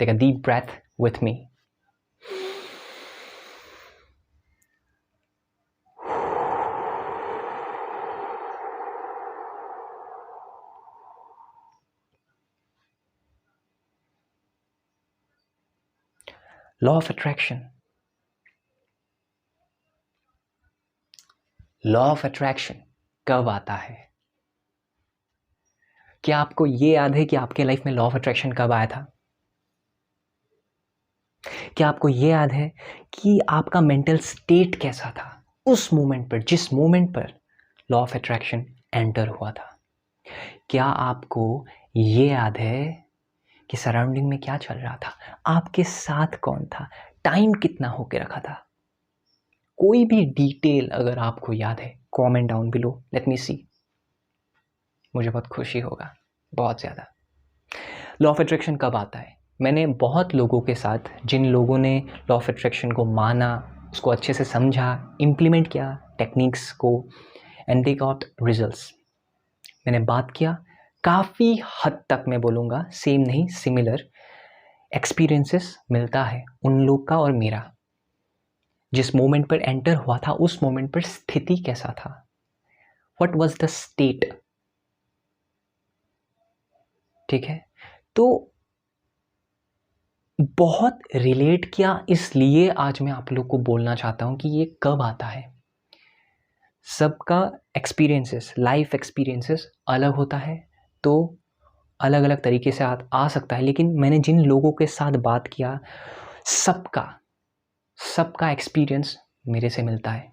Take a deep breath with me. Law of attraction. Law of attraction कब आता है? क्या आपको ये याद है कि आपके लाइफ में लॉ ऑफ अट्रैक्शन कब आया था? क्या आपको ये याद है कि आपका मेंटल स्टेट कैसा था उस मोमेंट पर, जिस मोमेंट पर लॉ ऑफ अट्रैक्शन एंटर हुआ था? क्या आपको ये याद है कि सराउंडिंग में क्या चल रहा था, आपके साथ कौन था, टाइम कितना होके रखा था? कोई भी डिटेल अगर आपको याद है, comment down below, let me see. मुझे बहुत खुशी होगा, बहुत ज़्यादा। लॉ ऑफ अट्रैक्शन कब आता है? मैंने बहुत लोगों के साथ, जिन लोगों ने लॉ ऑफ अट्रैक्शन को माना, उसको अच्छे से समझा, इम्प्लीमेंट किया टेक्निक्स को, एंड दे गॉट रिजल्ट्स, मैंने बात किया, काफ़ी हद तक मैं बोलूँगा सेम नहीं, सिमिलर एक्सपीरियंसेस मिलता है उन लोग का और मेरा। जिस मोमेंट पर एंटर हुआ था उस मोमेंट पर स्थिति कैसा था, व्हाट वाज द स्टेट। ठीक है, तो बहुत रिलेट किया, इसलिए आज मैं आप लोग को बोलना चाहता हूँ कि ये कब आता है। सबका एक्सपीरियंसेस, लाइफ एक्सपीरियंसेस अलग होता है, तो अलग अलग तरीके से आ सकता है। लेकिन मैंने जिन लोगों के साथ बात किया, सबका एक्सपीरियंस मेरे से मिलता है।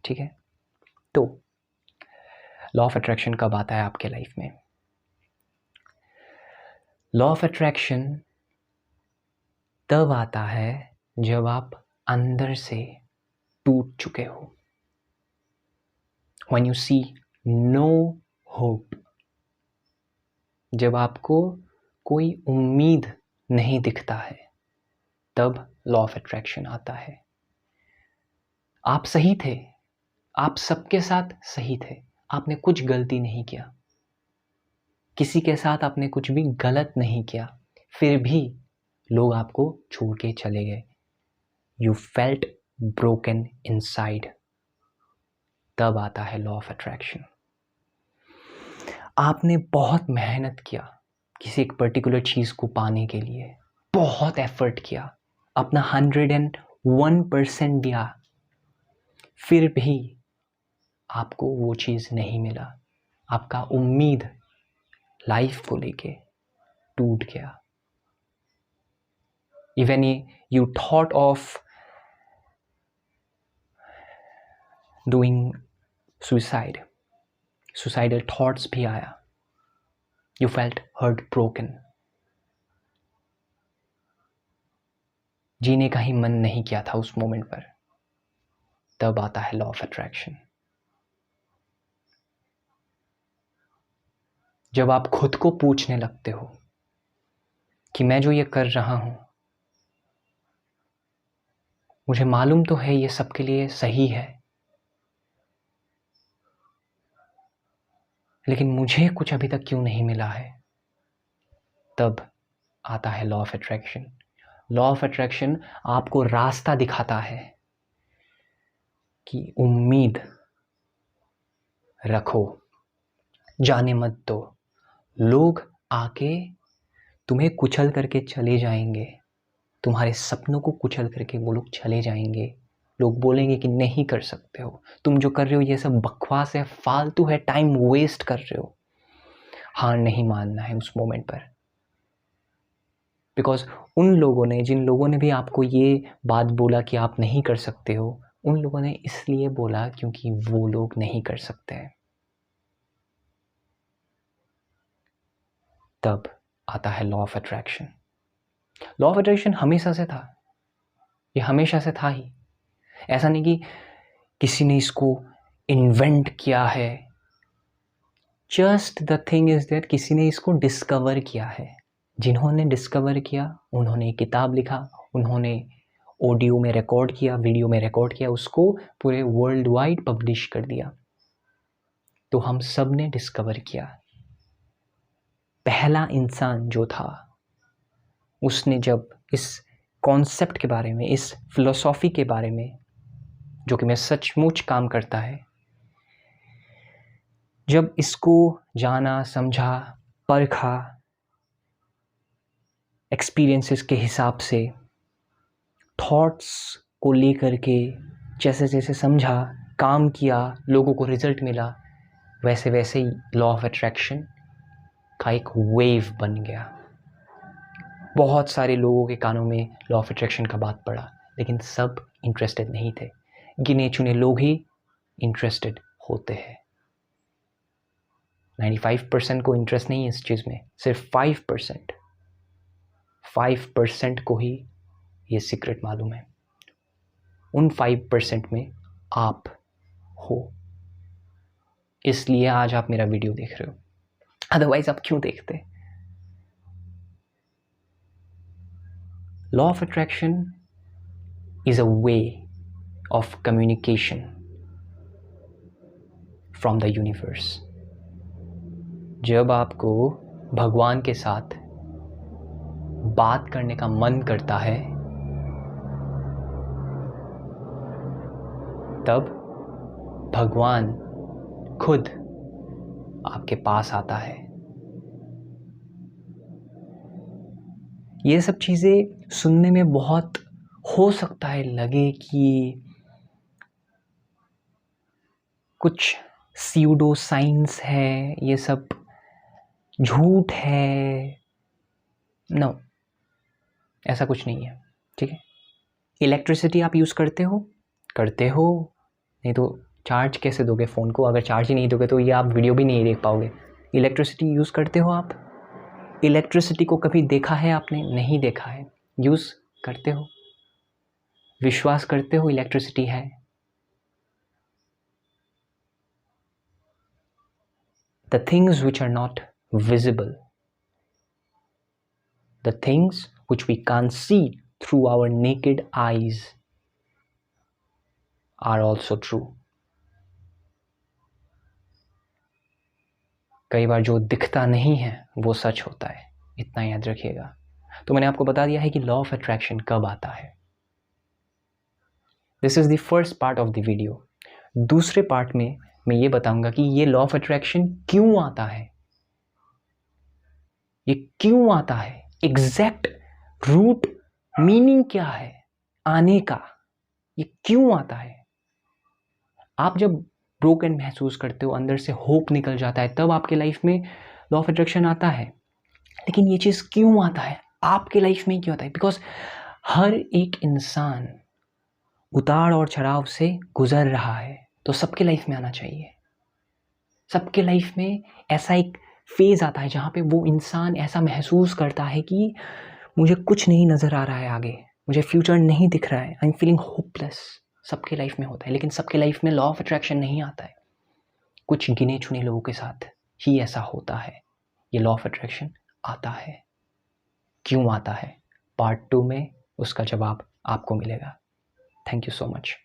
ठीक है, तो लॉ ऑफ अट्रैक्शन कब आता है आपके लाइफ में? लॉ ऑफ अट्रैक्शन तब आता है जब आप अंदर से टूट चुके हो, when you see no hope, जब आपको कोई उम्मीद नहीं दिखता है, तब लॉ ऑफ अट्रैक्शन आता है। आप सही थे, आप सबके साथ सही थे, आपने कुछ गलती नहीं किया, किसी के साथ आपने कुछ भी गलत नहीं किया, फिर भी लोग आपको छोड़ के चले गए। यू फेल्ट ब्रोकन इनसाइड, तब आता है लॉ ऑफ अट्रैक्शन। आपने बहुत मेहनत किया किसी एक पर्टिकुलर चीज़ को पाने के लिए, बहुत एफर्ट किया, अपना 101% दिया, फिर भी आपको वो चीज़ नहीं मिला, आपका उम्मीद लाइफ को लेके टूट गया। Even you thought of doing suicidal thoughts भी आया, यू फेल्ट हर्ट ब्रोकन, जीने का ही मन नहीं किया था उस मोमेंट पर, तब आता है लॉ ऑफ अट्रैक्शन। जब आप खुद को पूछने लगते हो कि मैं जो ये कर रहा हूं, मुझे मालूम तो है ये सबके लिए सही है, लेकिन मुझे कुछ अभी तक क्यों नहीं मिला है, तब आता है law of attraction. Law of attraction आपको रास्ता दिखाता है कि उम्मीद रखो, जाने मत दो। लोग आके तुम्हें कुचल करके चले जाएंगे, तुम्हारे सपनों को कुचल करके वो लोग चले जाएंगे। लोग बोलेंगे कि नहीं कर सकते हो, तुम जो कर रहे हो ये सब बकवास है, फालतू है, टाइम वेस्ट कर रहे हो। हार नहीं मानना है उस मोमेंट पर, बिकॉज उन लोगों ने, जिन लोगों ने भी आपको ये बात बोला कि आप नहीं कर सकते हो, उन लोगों ने इसलिए बोला क्योंकि वो लोग नहीं कर सकते हैं। तब आता है law of attraction. Law of attraction हमेशा से था, ये हमेशा से था ही। ऐसा नहीं कि किसी ने इसको इन्वेंट किया है, just the thing is that किसी ने इसको डिस्कवर किया है। जिन्होंने डिस्कवर किया उन्होंने किताब लिखा, उन्होंने ऑडियो में रिकॉर्ड किया, वीडियो में रिकॉर्ड किया, उसको पूरे वर्ल्ड वाइड पब्लिश कर दिया। तो हम सब ने डिस्कवर किया। पहला इंसान जो था उसने जब इस कॉन्सेप्ट के बारे में, इस फिलोसॉफी के बारे में, जो कि मैं सचमुच काम करता है, जब इसको जाना, समझा, परखा, एक्सपीरियंसेस के हिसाब से, थॉट्स को लेकर के जैसे जैसे समझा, काम किया, लोगों को रिजल्ट मिला, वैसे वैसे ही लॉ ऑफ अट्रैक्शन का एक वेव बन गया। बहुत सारे लोगों के कानों में लॉ ऑफ अट्रैक्शन का बात पड़ा, लेकिन सब इंटरेस्टेड नहीं थे। गिने चुने लोग ही इंटरेस्टेड होते हैं। 95% को इंटरेस्ट नहीं है इस चीज़ में, सिर्फ 5% को ही ये सीक्रेट मालूम है। उन 5% में आप हो, इसलिए आज आप मेरा वीडियो देख रहे हो, अदरवाइज आप क्यों देखते? Law of attraction is a way of communication from the universe. जब आपको भगवान के साथ बात करने का मन करता है, तब भगवान खुद आपके पास आता है। ये सब चीज़ें सुनने में बहुत हो सकता है लगे कि कुछ स्यूडो साइंस है, ये सब झूठ है। नो, ऐसा कुछ नहीं है, ठीक है। इलेक्ट्रिसिटी आप यूज़ करते हो, नहीं तो चार्ज कैसे दोगे फ़ोन को? अगर चार्ज ही नहीं दोगे तो ये आप वीडियो भी नहीं देख पाओगे। इलेक्ट्रिसिटी यूज़ करते हो आप? इलेक्ट्रिसिटी को कभी देखा है आपने? नहीं देखा है। यूज़ करते हो, विश्वास करते हो इलेक्ट्रिसिटी है। The things which are not visible, the things which we can't see through our naked eyes are also true. कई बार जो दिखता नहीं है वो सच होता है, इतना याद रखिएगा। तो मैंने आपको बता दिया है कि लॉ ऑफ अट्रैक्शन कब आता है। This is the first part of the video. दूसरे पार्ट में मैं ये बताऊंगा कि ये लॉ ऑफ अट्रैक्शन क्यों आता है, ये क्यों आता है, एग्जैक्ट रूट मीनिंग क्या है आने का, ये क्यों आता है। आप जब ब्रोकन महसूस करते हो, अंदर से होप निकल जाता है, तब आपके लाइफ में लॉ ऑफ अट्रैक्शन आता है। लेकिन ये चीज़ क्यों आता है, आपके लाइफ में क्यों आता है? बिकॉज हर एक इंसान उतार और चढ़ाव से गुजर रहा है, तो सबके लाइफ में आना चाहिए। सबके लाइफ में ऐसा एक फेज़ आता है जहाँ पे वो इंसान ऐसा महसूस करता है कि मुझे कुछ नहीं नज़र आ रहा है आगे, मुझे फ्यूचर नहीं दिख रहा है, आई एम फीलिंग होपलेस। सबके लाइफ में होता है, लेकिन सबके लाइफ में लॉ ऑफ अट्रैक्शन नहीं आता है। कुछ गिने चुने लोगों के साथ ही ऐसा होता है। ये लॉ ऑफ अट्रैक्शन आता है, क्यों आता है, पार्ट 2 में उसका जवाब आपको मिलेगा। Thank you so much.